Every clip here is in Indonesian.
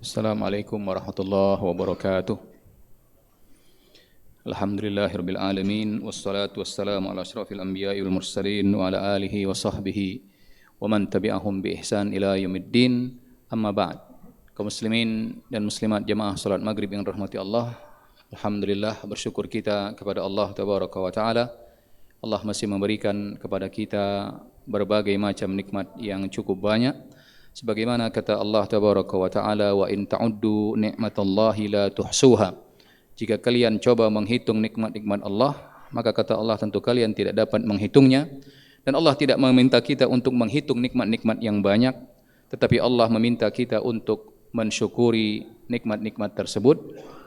Assalamualaikum warahmatullahi wabarakatuh. Alhamdulillahirabbil alamin wassalatu wassalamu ala asyrafil anbiya'i wal mursalin wa ala alihi wa sahbihi wa man tabi'ahum bi ihsan ila yaumiddin. Amma ba'd. Kaum muslimin dan muslimat jemaah salat maghrib yang rahmati Allah, alhamdulillah bersyukur kita kepada Allah tabaraka wa taala. Allah masih memberikan kepada kita berbagai macam nikmat yang cukup banyak. Sebagaimana kata Allah tabaraka wa taala, wa in ta'uddu ni'matallahi la tuhsuha. Jika kalian coba menghitung nikmat-nikmat Allah, maka kata Allah tentu kalian tidak dapat menghitungnya. Dan Allah tidak meminta kita untuk menghitung nikmat-nikmat yang banyak, tetapi Allah meminta kita untuk mensyukuri nikmat-nikmat tersebut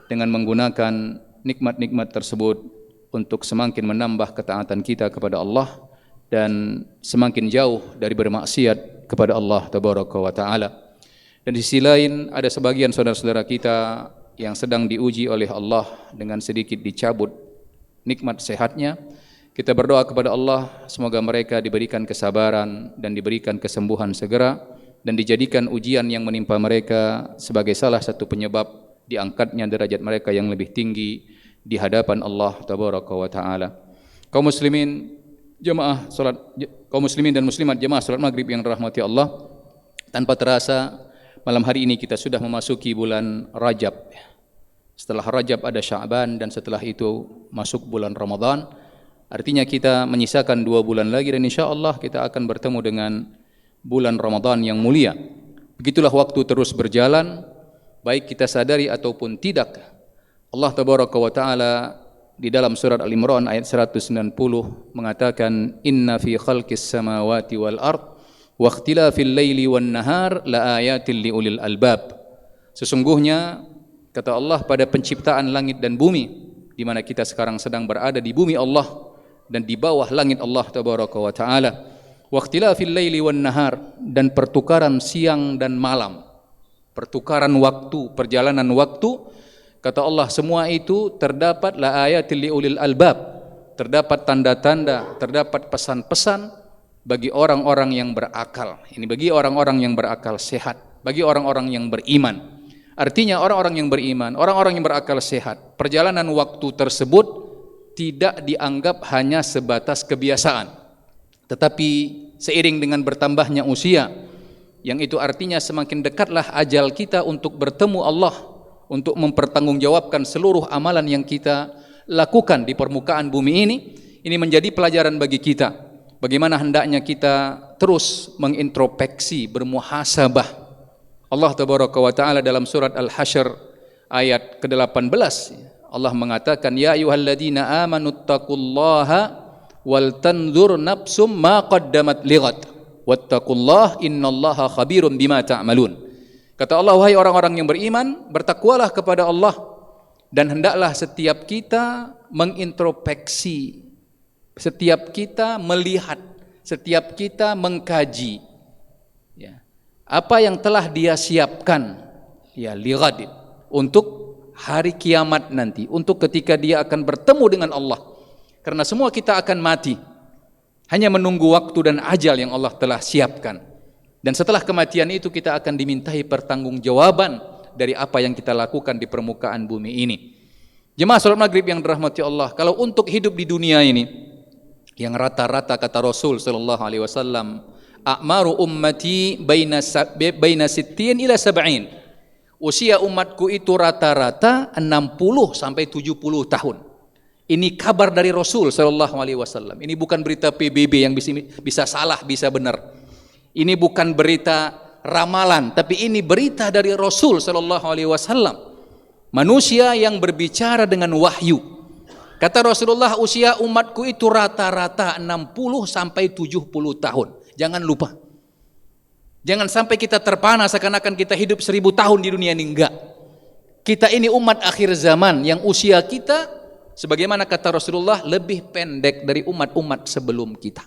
dengan menggunakan nikmat-nikmat tersebut untuk semakin menambah ketaatan kita kepada Allah dan semakin jauh dari bermaksiat kepada Allah tabaraka wa taala. Dan di sisi lain ada sebagian saudara-saudara kita yang sedang diuji oleh Allah dengan sedikit dicabut nikmat sehatnya. Kita berdoa kepada Allah semoga mereka diberikan kesabaran dan diberikan kesembuhan segera dan dijadikan ujian yang menimpa mereka sebagai salah satu penyebab diangkatnya derajat mereka yang lebih tinggi di hadapan Allah tabaraka wa taala. Kaum muslimin dan muslimat jemaah salat maghrib yang dirahmati Allah, tanpa terasa malam hari ini kita sudah memasuki bulan Rajab. Setelah Rajab ada Sya'ban dan setelah itu masuk bulan Ramadan. Artinya kita menyisakan 2 bulan lagi dan insyaallah kita akan bertemu dengan bulan Ramadan yang mulia. Begitulah waktu terus berjalan, baik kita sadari ataupun tidak. Allah tabaraka wa taala di dalam surat Al-Imran ayat 190 mengatakan, inna fi khalqis samawati wal ard wa ikhtilafil laili wan nahar la ayatil liulil albab. Sesungguhnya kata Allah pada penciptaan langit dan bumi, di mana kita sekarang sedang berada di bumi Allah dan di bawah langit Allah tabaraka wa taala, wa ikhtilafil laili wan nahar, dan pertukaran siang dan malam, pertukaran waktu, perjalanan waktu. Kata Allah semua itu terdapat la ayatil liulil albab, terdapat tanda-tanda, terdapat pesan-pesan bagi orang-orang yang berakal. Ini bagi orang-orang yang berakal sehat, bagi orang-orang yang beriman. Artinya orang-orang yang beriman, orang-orang yang berakal sehat, perjalanan waktu tersebut tidak dianggap hanya sebatas kebiasaan, tetapi seiring dengan bertambahnya usia, yang itu artinya semakin dekatlah ajal kita untuk bertemu Allah, untuk mempertanggungjawabkan seluruh amalan yang kita lakukan di permukaan bumi ini menjadi pelajaran bagi kita. Bagaimana hendaknya kita terus mengintrospeksi, bermuhasabah. Allah tabaraka wa taala dalam surat Al-Hasyr ayat ke-18 Allah mengatakan, ya ayyuhalladzina amanu taqullaha wal tanzur nafsum ma qaddamat lighad wattaqullaha innallaha khabirum bima ta'malun. Kata Allah, wahai orang-orang yang beriman, bertakwalah kepada Allah dan hendaklah setiap kita mengintrospeksi, setiap kita melihat, setiap kita mengkaji, ya, apa yang telah Dia siapkan, ya, lighad, untuk hari kiamat nanti, untuk ketika Dia akan bertemu dengan Allah. Karena semua kita akan mati, hanya menunggu waktu dan ajal yang Allah telah siapkan. Dan setelah kematian itu kita akan dimintai pertanggungjawaban dari apa yang kita lakukan di permukaan bumi ini. Jemaah salat maghrib yang dirahmati Allah, kalau untuk hidup di dunia ini yang rata-rata kata Rasul sallallahu alaihi wasallam, a'maru ummati baina sittin ila sab'in. Usia umatku itu rata-rata 60 sampai 70 tahun. Ini kabar dari Rasul sallallahu alaihi wasallam. Ini bukan berita PBB yang bisa salah, bisa benar. Ini bukan berita ramalan, tapi ini berita dari Rasul sallallahu alaihi wasallam. Manusia yang berbicara dengan wahyu. Kata Rasulullah, usia umatku itu rata-rata 60 sampai 70 tahun. Jangan lupa. Jangan sampai kita terpana seakan-akan kita hidup 1000 tahun di dunia ini, enggak. Kita ini umat akhir zaman yang usia kita sebagaimana kata Rasulullah lebih pendek dari umat-umat sebelum kita.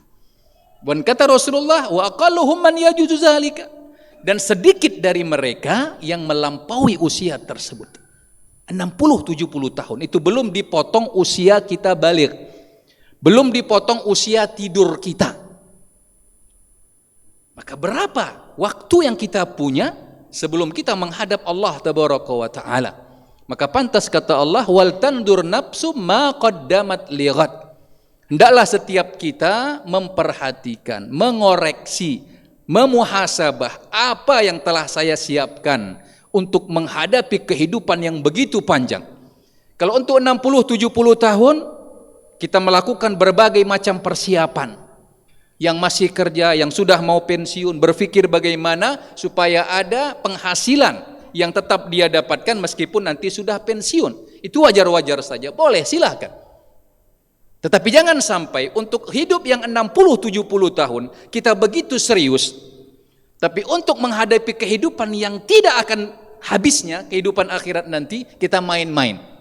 Dan kata Rasulullah, wa aqalluhum man yajuzu zalika, dan sedikit dari mereka yang melampaui usia tersebut. 60-70 tahun itu belum dipotong usia kita baligh, belum dipotong usia tidur kita. Maka berapa waktu yang kita punya sebelum kita menghadap Allah tabaraka wa taala. Maka pantas kata Allah, wal tandur nafsu ma qaddamat lighad. Hendaklah setiap kita memperhatikan, mengoreksi, memuhasabah apa yang telah saya siapkan untuk menghadapi kehidupan yang begitu panjang. Kalau untuk 60-70 tahun kita melakukan berbagai macam persiapan. Yang masih kerja, yang sudah mau pensiun, berpikir bagaimana supaya ada penghasilan yang tetap dia dapatkan meskipun nanti sudah pensiun. Itu wajar-wajar saja, boleh, silahkan. Tetapi jangan sampai untuk hidup yang 60-70 tahun kita begitu serius, tapi untuk menghadapi kehidupan yang tidak akan habisnya, kehidupan akhirat nanti, kita main-main.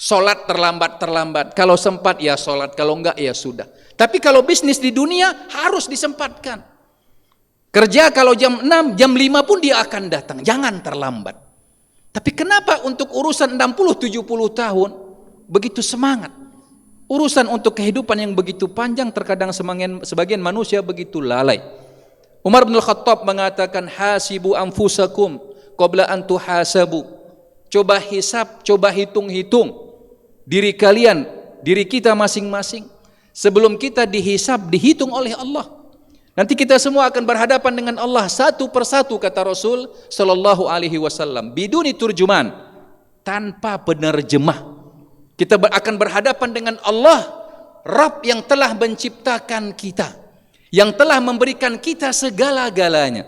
Sholat terlambat, kalau sempat ya sholat, kalau enggak ya sudah. Tapi kalau bisnis di dunia harus disempatkan. Kerja kalau jam 6, jam 5 pun dia akan datang, jangan terlambat. Tapi kenapa untuk urusan 60-70 tahun begitu semangat? Urusan untuk kehidupan yang begitu panjang terkadang sebagian manusia begitu lalai. Umar bin Khattab mengatakan, hasibu anfusakum qabla an tuhasabu. Coba hisab, coba hitung-hitung diri kalian, diri kita masing-masing sebelum kita dihisab, dihitung oleh Allah. Nanti kita semua akan berhadapan dengan Allah satu persatu, kata Rasul sallallahu alaihi wasallam, biduni turjuman, tanpa penerjemah. Kita akan berhadapan dengan Allah, Rabb yang telah menciptakan kita, yang telah memberikan kita segala-galanya.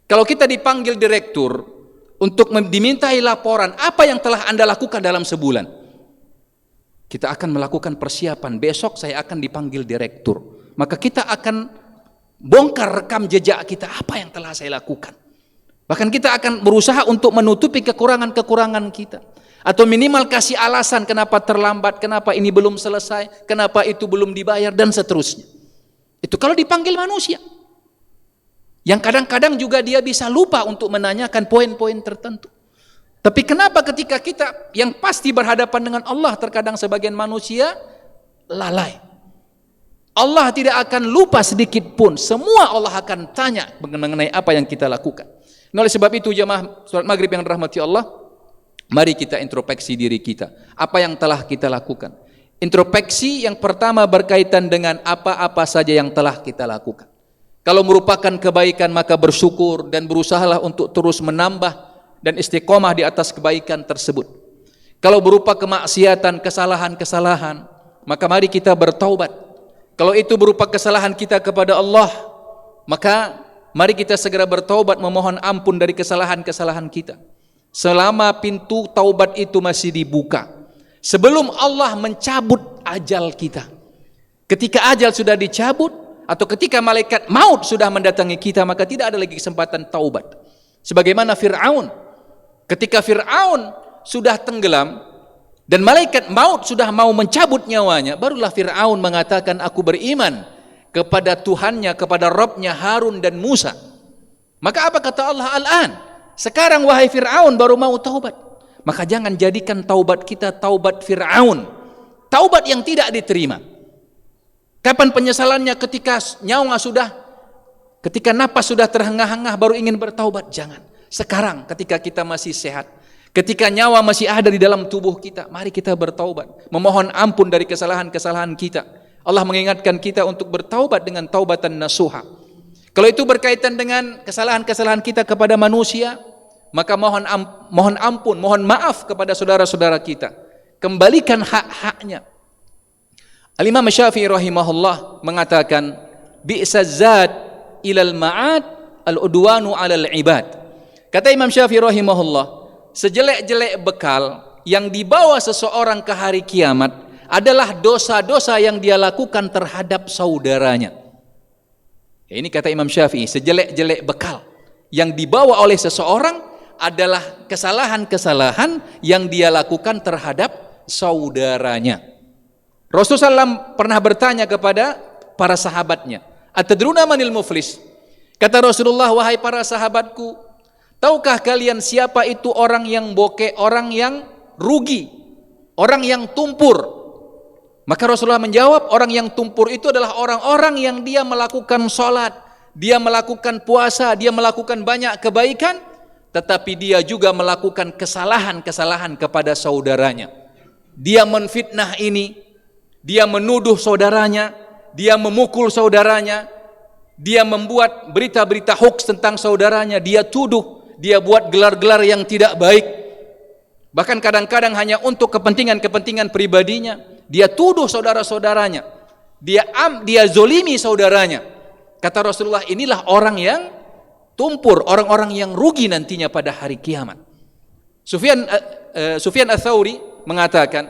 Kalau kita dipanggil direktur untuk dimintai laporan apa yang telah Anda lakukan dalam sebulan, kita akan melakukan persiapan. Besok saya akan dipanggil direktur, maka kita akan bongkar rekam jejak kita, apa yang telah saya lakukan. Bahkan kita akan berusaha untuk menutupi kekurangan-kekurangan kita, atau minimal kasih alasan kenapa terlambat, kenapa ini belum selesai, kenapa itu belum dibayar, dan seterusnya. Itu kalau dipanggil manusia, yang kadang-kadang juga dia bisa lupa untuk menanyakan poin-poin tertentu. Tapi kenapa ketika kita yang pasti berhadapan dengan Allah, terkadang sebagian manusia lalai. Allah tidak akan lupa sedikit pun, semua Allah akan tanya mengenai apa yang kita lakukan. Nah, oleh sebab itu jemaah salat maghrib yang dirahmati Allah, mari kita introspeksi diri kita. Apa yang telah kita lakukan? Introspeksi yang pertama berkaitan dengan apa-apa saja yang telah kita lakukan. Kalau merupakan kebaikan maka bersyukur dan berusahalah untuk terus menambah dan istiqomah di atas kebaikan tersebut. Kalau berupa kemaksiatan, kesalahan-kesalahan, maka mari kita bertaubat. Kalau itu berupa kesalahan kita kepada Allah, maka mari kita segera bertaubat, memohon ampun dari kesalahan-kesalahan kita. Selama pintu taubat itu masih dibuka, sebelum Allah mencabut ajal kita. Ketika ajal sudah dicabut, atau ketika malaikat maut sudah mendatangi kita, maka tidak ada lagi kesempatan taubat. Sebagaimana Fir'aun, ketika Fir'aun sudah tenggelam dan malaikat maut sudah mau mencabut nyawanya, barulah Fir'aun mengatakan, aku beriman kepada Tuhannya, kepada Rabbnya Harun dan Musa. Maka apa kata Allah? Al-an, sekarang wahai Fir'aun baru mau taubat. Maka jangan jadikan taubat kita taubat Fir'aun, taubat yang tidak diterima. Kapan penyesalannya? Ketika nyawa sudah, ketika napas sudah terhengah-hengah baru ingin bertaubat. Jangan. Sekarang ketika kita masih sehat, ketika nyawa masih ada di dalam tubuh kita, mari kita bertaubat, memohon ampun dari kesalahan-kesalahan kita. Allah mengingatkan kita untuk bertaubat dengan taubatan nasuha. Kalau itu berkaitan dengan kesalahan-kesalahan kita kepada manusia, maka mohon ampun, mohon maaf kepada saudara-saudara kita. Kembalikan hak-haknya. Al-Imam Syafi'i rahimahullah mengatakan, bi'saz zad ilal ma'ad al-udwanu 'alal ibad. Kata Imam Syafi'i rahimahullah, sejelek-jelek bekal yang dibawa seseorang ke hari kiamat adalah dosa-dosa yang dia lakukan terhadap saudaranya. Ini kata Imam Syafi'i, sejelek-jelek bekal yang dibawa oleh seseorang adalah kesalahan-kesalahan yang dia lakukan terhadap saudaranya. Rasulullah SAW pernah bertanya kepada para sahabatnya, atadruna manil muflis? Kata Rasulullah, wahai para sahabatku, tahukah kalian siapa itu orang yang bokeh, orang yang rugi, orang yang tumpur? Maka Rasulullah menjawab, orang yang tumpur itu adalah orang-orang yang dia melakukan sholat, dia melakukan puasa, dia melakukan banyak kebaikan, tetapi dia juga melakukan kesalahan-kesalahan kepada saudaranya. Dia menfitnah ini, dia menuduh saudaranya, dia memukul saudaranya, dia membuat berita-berita hoax tentang saudaranya, dia tuduh, dia buat gelar-gelar yang tidak baik. Bahkan kadang-kadang hanya untuk kepentingan-kepentingan pribadinya, dia tuduh saudara-saudaranya, dia zolimi saudaranya. Kata Rasulullah, inilah orang yang tumpur, orang-orang yang rugi nantinya pada hari kiamat. Sufyan Ats-Tsauri mengatakan,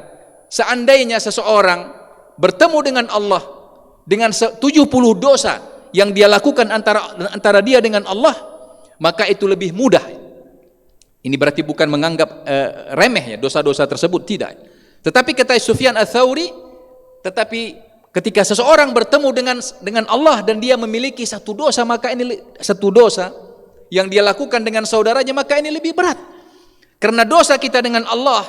seandainya seseorang bertemu dengan Allah dengan 70 dosa yang dia lakukan antara dia dengan Allah, maka itu lebih mudah. Ini berarti bukan menganggap remeh ya dosa-dosa tersebut, tidak. Tetapi kata Sufyan Ats-Tsauri, tetapi ketika seseorang bertemu dengan Allah dan dia memiliki satu dosa, maka ini satu dosa yang dia lakukan dengan saudaranya, maka ini lebih berat. Karena dosa kita dengan Allah,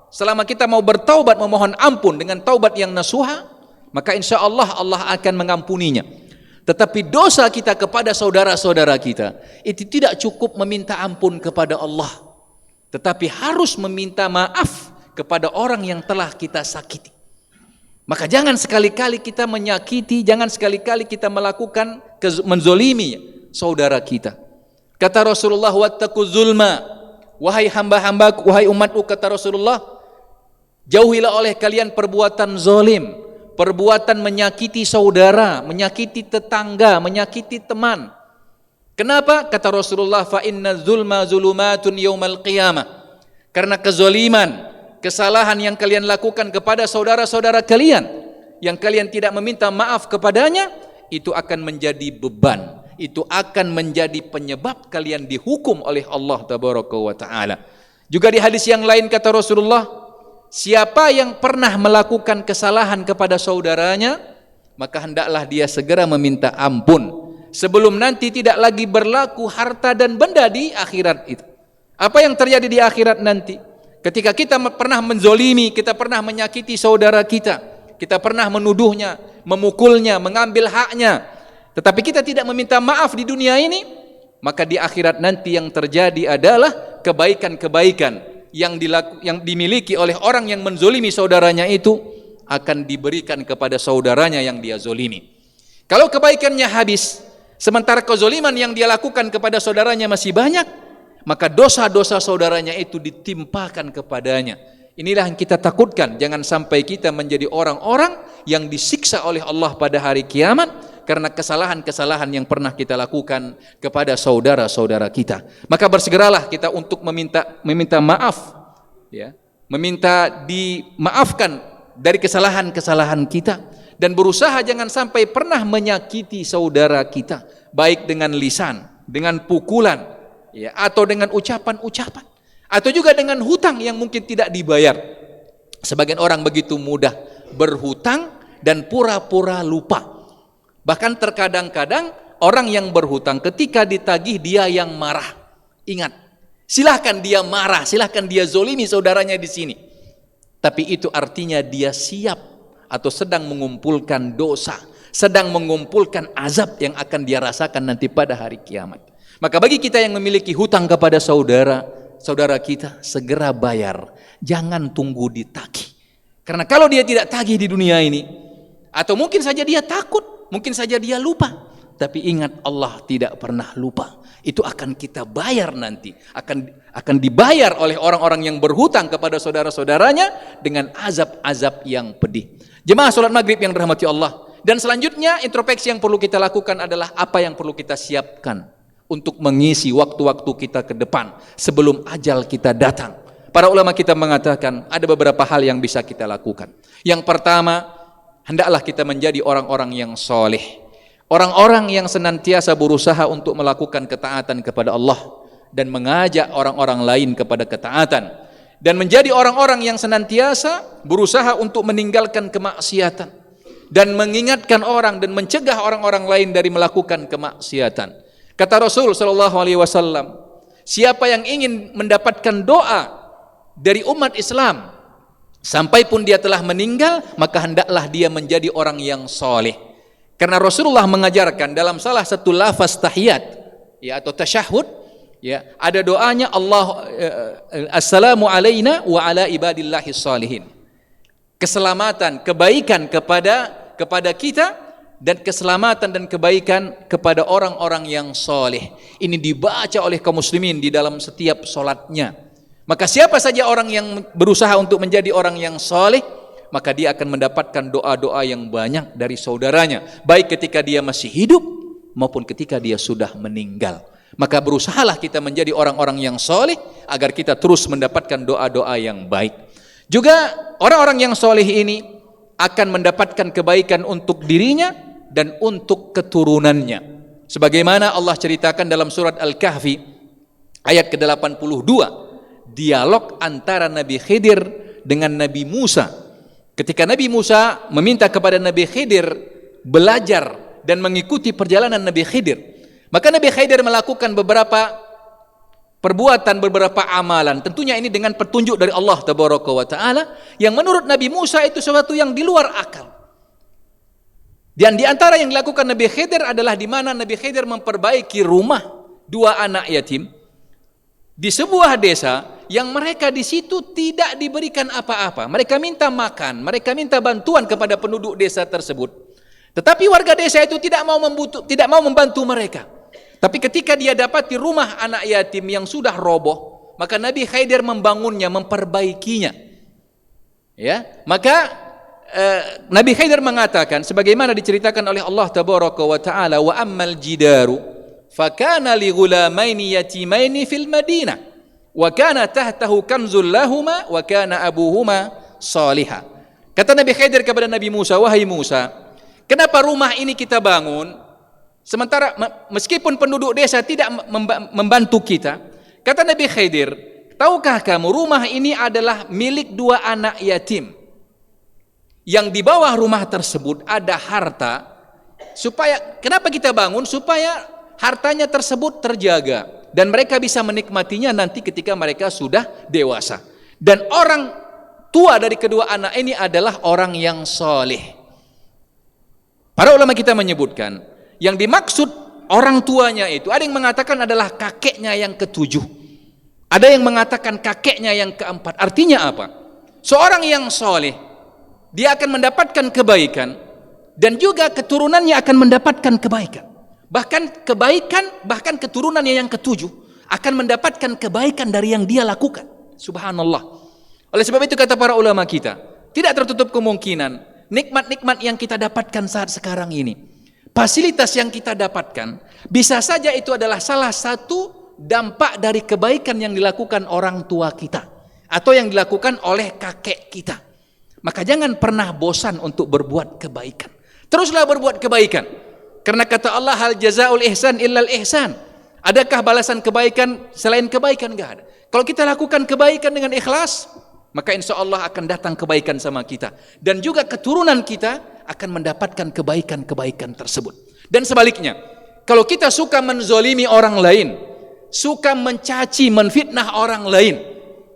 selama kita mau bertaubat, memohon ampun dengan taubat yang nasuha, maka insya Allah Allah akan mengampuninya. Tetapi dosa kita kepada saudara-saudara kita, itu tidak cukup meminta ampun kepada Allah, tetapi harus meminta maaf kepada orang yang telah kita sakiti. Maka jangan sekali-kali kita menyakiti, jangan sekali-kali kita melakukan menzolimi saudara kita. Kata Rasulullah, wattaquz zulma, wahai hamba-hambaku, wahai umatku, kata Rasulullah, jauhilah oleh kalian perbuatan zolim, perbuatan menyakiti saudara, menyakiti tetangga, menyakiti teman. Kenapa? Kata Rasulullah, fa inna zulma zulumatun yaumal qiyamah. Karena kezoliman, kesalahan yang kalian lakukan kepada saudara-saudara kalian, yang kalian tidak meminta maaf kepadanya, itu akan menjadi beban, itu akan menjadi penyebab kalian dihukum oleh Allah Tabaraka wa Ta'ala. Juga di hadis yang lain kata Rasulullah, siapa yang pernah melakukan kesalahan kepada saudaranya, maka hendaklah dia segera meminta ampun, sebelum nanti tidak lagi berlaku harta dan benda di akhirat itu. Apa yang terjadi di akhirat nanti? Ketika kita pernah menzolimi, kita pernah menyakiti saudara kita pernah menuduhnya, memukulnya, mengambil haknya, tetapi kita tidak meminta maaf di dunia ini, maka di akhirat nanti yang terjadi adalah kebaikan-kebaikan yang dimiliki oleh orang yang menzolimi saudaranya itu akan diberikan kepada saudaranya yang dia zolimi. Kalau kebaikannya habis, sementara kezoliman yang dia lakukan kepada saudaranya masih banyak, maka dosa-dosa saudaranya itu ditimpakan kepadanya. Inilah yang kita takutkan, jangan sampai kita menjadi orang-orang yang disiksa oleh Allah pada hari kiamat karena kesalahan-kesalahan yang pernah kita lakukan kepada saudara-saudara kita. Maka bersegeralah kita untuk meminta maaf, ya, meminta dimaafkan dari kesalahan-kesalahan kita, dan berusaha jangan sampai pernah menyakiti saudara kita, baik dengan lisan, dengan pukulan, ya, atau dengan ucapan-ucapan, atau juga dengan hutang yang mungkin tidak dibayar. Sebagian orang begitu mudah berhutang dan pura-pura lupa. Bahkan terkadang-kadang orang yang berhutang ketika ditagih dia yang marah. Ingat, silahkan dia marah, silahkan dia zolimi saudaranya di sini, tapi itu artinya dia siap atau sedang mengumpulkan dosa, sedang mengumpulkan azab yang akan dia rasakan nanti pada hari kiamat. Maka bagi kita yang memiliki hutang kepada saudara kita, segera bayar, jangan tunggu ditagih. Karena kalau dia tidak tagih di dunia ini, atau mungkin saja dia takut, mungkin saja dia lupa, tapi ingat Allah tidak pernah lupa. Itu akan kita bayar nanti, akan dibayar oleh orang-orang yang berhutang kepada saudara-saudaranya dengan azab-azab yang pedih. Jemaah salat maghrib yang dirahmati Allah. Dan selanjutnya introspeksi yang perlu kita lakukan adalah apa yang perlu kita siapkan untuk mengisi waktu-waktu kita ke depan sebelum ajal kita datang. Para ulama kita mengatakan ada beberapa hal yang bisa kita lakukan. Yang pertama, hendaklah kita menjadi orang-orang yang soleh, orang-orang yang senantiasa berusaha untuk melakukan ketaatan kepada Allah dan mengajak orang-orang lain kepada ketaatan, dan menjadi orang-orang yang senantiasa berusaha untuk meninggalkan kemaksiatan dan mengingatkan orang dan mencegah orang-orang lain dari melakukan kemaksiatan. Kata Rasul sallallahu alaihi wasallam, siapa yang ingin mendapatkan doa dari umat Islam sampai pun dia telah meninggal, maka hendaklah dia menjadi orang yang soleh. Karena Rasulullah mengajarkan dalam salah satu lafaz tahiyat, ya, atau tasyahud, Ya, ada doanya Allah assalamu alaina wa ala ibadillahis salihin. Keselamatan, kebaikan kepada kita dan keselamatan dan kebaikan kepada orang-orang yang soleh. Ini dibaca oleh kaum muslimin di dalam setiap solatnya. Maka siapa saja orang yang berusaha untuk menjadi orang yang soleh, maka dia akan mendapatkan doa-doa yang banyak dari saudaranya, baik ketika dia masih hidup maupun ketika dia sudah meninggal. Maka berusahalah kita menjadi orang-orang yang soleh agar kita terus mendapatkan doa-doa yang baik. Juga orang-orang yang soleh ini akan mendapatkan kebaikan untuk dirinya dan untuk keturunannya. Sebagaimana Allah ceritakan dalam surat Al-Kahfi ayat ke-82, dialog antara Nabi Khidir dengan Nabi Musa. Ketika Nabi Musa meminta kepada Nabi Khidir belajar dan mengikuti perjalanan Nabi Khidir, maka Nabi Khidir melakukan beberapa perbuatan, beberapa amalan. Tentunya ini dengan petunjuk dari Allah Tabaraka wa Ta'ala, yang menurut Nabi Musa itu sesuatu yang di luar akal. Dan di antara yang dilakukan Nabi Khidir adalah di mana Nabi Khidir memperbaiki rumah dua anak yatim di sebuah desa yang mereka di situ tidak diberikan apa-apa. Mereka minta makan, mereka minta bantuan kepada penduduk desa tersebut. Tetapi warga desa itu tidak mau membantu mereka. Tapi ketika dia dapati rumah anak yatim yang sudah roboh, maka Nabi Khidir membangunnya, memperbaikinya. Ya, maka Nabi Khidir mengatakan sebagaimana diceritakan oleh Allah Tabaraka wa Ta'ala, wa ammal jidaru fakana li ghulamaini yatimaini fil Madinah wa kana tahtahu kanzul lahuma wa kana abuhuma salihah. Kata Nabi Khidir kepada Nabi Musa, wahai Musa, kenapa rumah ini kita bangun sementara meskipun penduduk desa tidak membantu kita? Kata Nabi Khidir, tahukah kamu rumah ini adalah milik dua anak yatim, yang di bawah rumah tersebut ada harta. Supaya kenapa kita bangun? Supaya hartanya tersebut terjaga dan mereka bisa menikmatinya nanti ketika mereka sudah dewasa. Dan orang tua dari kedua anak ini adalah orang yang soleh. Para ulama kita menyebutkan yang dimaksud orang tuanya itu, ada yang mengatakan adalah kakeknya yang ketujuh, ada yang mengatakan kakeknya yang keempat. Artinya apa? Seorang yang soleh, dia akan mendapatkan kebaikan dan juga keturunannya akan mendapatkan kebaikan. Bahkan keturunannya yang ketujuh akan mendapatkan kebaikan dari yang dia lakukan. Subhanallah. Oleh sebab itu kata para ulama kita, tidak tertutup kemungkinan nikmat-nikmat yang kita dapatkan saat sekarang ini, fasilitas yang kita dapatkan, bisa saja itu adalah salah satu dampak dari kebaikan yang dilakukan orang tua kita atau yang dilakukan oleh kakek kita. Maka jangan pernah bosan untuk berbuat kebaikan. Teruslah berbuat kebaikan. Karena kata Allah, hal jazaul ihsan illal ihsan. Adakah balasan kebaikan selain kebaikan? Enggak ada. Kalau kita lakukan kebaikan dengan ikhlas, maka insya Allah akan datang kebaikan sama kita. Dan juga keturunan kita akan mendapatkan kebaikan-kebaikan tersebut. Dan sebaliknya, kalau kita suka menzolimi orang lain, suka mencaci, menfitnah orang lain,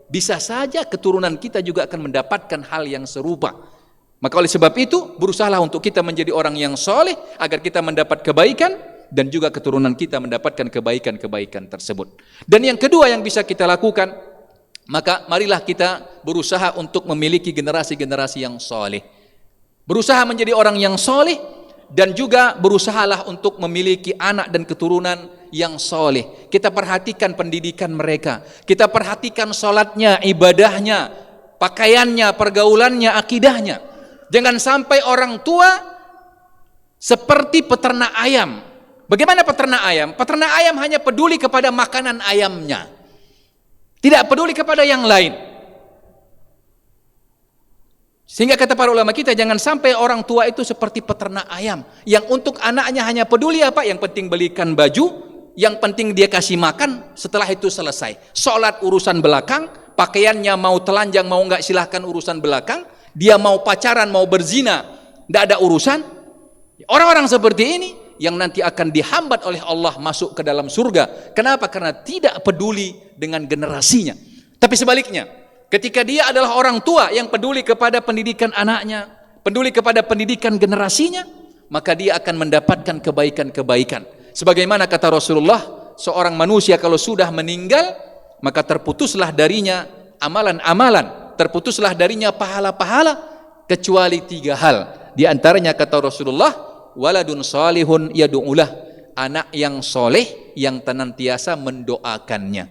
bisa saja keturunan kita juga akan mendapatkan hal yang serupa. Maka oleh sebab itu, berusahalah untuk kita menjadi orang yang soleh agar kita mendapat kebaikan dan juga keturunan kita mendapatkan kebaikan-kebaikan tersebut. Dan yang kedua yang bisa kita lakukan, maka marilah kita berusaha untuk memiliki generasi-generasi yang soleh. Berusaha menjadi orang yang soleh dan juga berusahalah untuk memiliki anak dan keturunan yang soleh. Kita perhatikan pendidikan mereka, kita perhatikan sholatnya, ibadahnya, pakaiannya, pergaulannya, akidahnya. Jangan sampai orang tua seperti peternak ayam. Bagaimana peternak ayam? Peternak ayam hanya peduli kepada makanan ayamnya, tidak peduli kepada yang lain. Sehingga kata para ulama kita, jangan sampai orang tua itu seperti peternak ayam yang untuk anaknya hanya peduli apa? Yang penting belikan baju, yang penting dia kasih makan, setelah itu selesai. Sholat urusan belakang, pakaiannya mau telanjang mau enggak silahkan urusan belakang, dia mau pacaran mau berzina enggak ada urusan. Orang-orang seperti ini yang nanti akan dihambat oleh Allah masuk ke dalam surga. Kenapa? Karena tidak peduli dengan generasinya. Tapi sebaliknya, ketika dia adalah orang tua yang peduli kepada pendidikan anaknya, peduli kepada pendidikan generasinya, maka dia akan mendapatkan kebaikan-kebaikan. Sebagaimana kata Rasulullah seorang manusia kalau sudah meninggal, maka terputuslah darinya amalan-amalan, terputuslah darinya pahala-pahala, kecuali 3 hal. Di antaranya kata Rasulullah, waladun salihun yad'ulah, anak yang soleh yang senantiasa mendoakannya.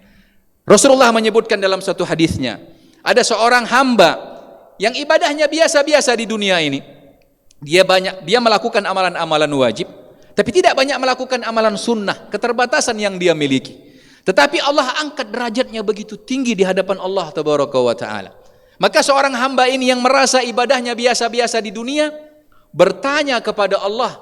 Rasulullah menyebutkan dalam satu hadisnya, ada seorang hamba yang ibadahnya biasa-biasa di dunia ini. Dia melakukan amalan-amalan wajib, tapi tidak banyak melakukan amalan sunnah, keterbatasan yang dia miliki. Tetapi Allah angkat derajatnya begitu tinggi di hadapan Allah Tabaraka wa Ta'ala. Maka seorang hamba ini yang merasa ibadahnya biasa-biasa di dunia, bertanya kepada Allah,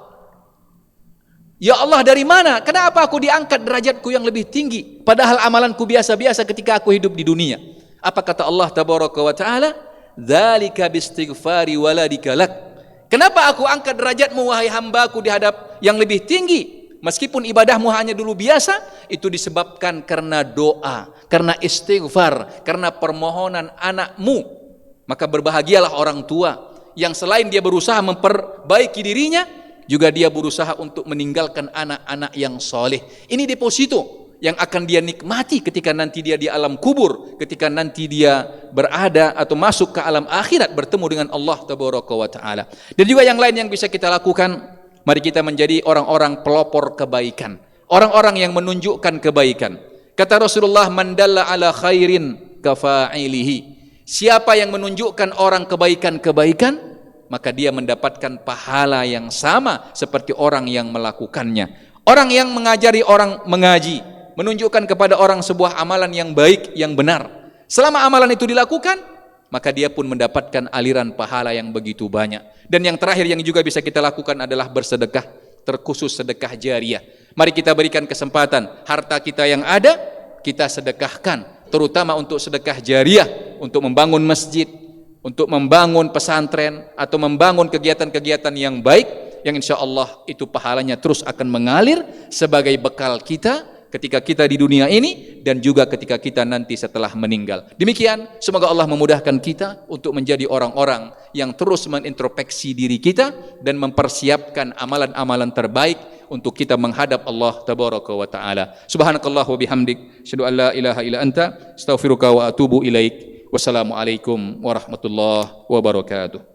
ya Allah, dari mana? Kenapa aku diangkat derajatku yang lebih tinggi, padahal amalanku biasa-biasa ketika aku hidup di dunia? Apa kata Allah Tabaraka wa Ta'ala? Dzalika bistighfari waladika lak. Kenapa aku angkat derajatmu wahai hambaku di hadap yang lebih tinggi, meskipun ibadahmu hanya dulu biasa? Itu disebabkan karena doa, karena istighfar, karena permohonan anakmu. Maka berbahagialah orang tua yang selain dia berusaha memperbaiki dirinya, juga dia berusaha untuk meninggalkan anak-anak yang soleh. Ini deposito yang akan dia nikmati ketika nanti dia di alam kubur, ketika nanti dia berada atau masuk ke alam akhirat bertemu dengan Allah Tabaraka wa Ta'ala. Dan juga yang lain yang bisa kita lakukan, mari kita menjadi orang-orang pelopor kebaikan, orang-orang yang menunjukkan kebaikan. Kata Rasulullah, man dalla ala khairin kafa'ilihi. Siapa yang menunjukkan orang kebaikan-kebaikan, maka dia mendapatkan pahala yang sama seperti orang yang melakukannya. Orang yang mengajari orang mengaji, menunjukkan kepada orang sebuah amalan yang baik, yang benar. Selama amalan itu dilakukan, maka dia pun mendapatkan aliran pahala yang begitu banyak. Dan yang terakhir yang juga bisa kita lakukan adalah bersedekah, terkhusus sedekah jariah. Mari kita berikan kesempatan, harta kita yang ada, kita sedekahkan, terutama untuk sedekah jariah, untuk membangun masjid, untuk membangun pesantren, atau membangun kegiatan-kegiatan yang baik, yang insya Allah itu pahalanya terus akan mengalir sebagai bekal kita ketika kita di dunia ini, dan juga ketika kita nanti setelah meninggal. Demikian, semoga Allah memudahkan kita untuk menjadi orang-orang yang terus menintrospeksi diri kita dan mempersiapkan amalan-amalan terbaik untuk kita menghadap Allah Tabaraka wa Ta'ala. Subhanakallah wa bihamdik, asyhadu an la ilaha illa anta, astaghfiruka wa atubu ilaik. Wassalamualaikum warahmatullahi wabarakatuh.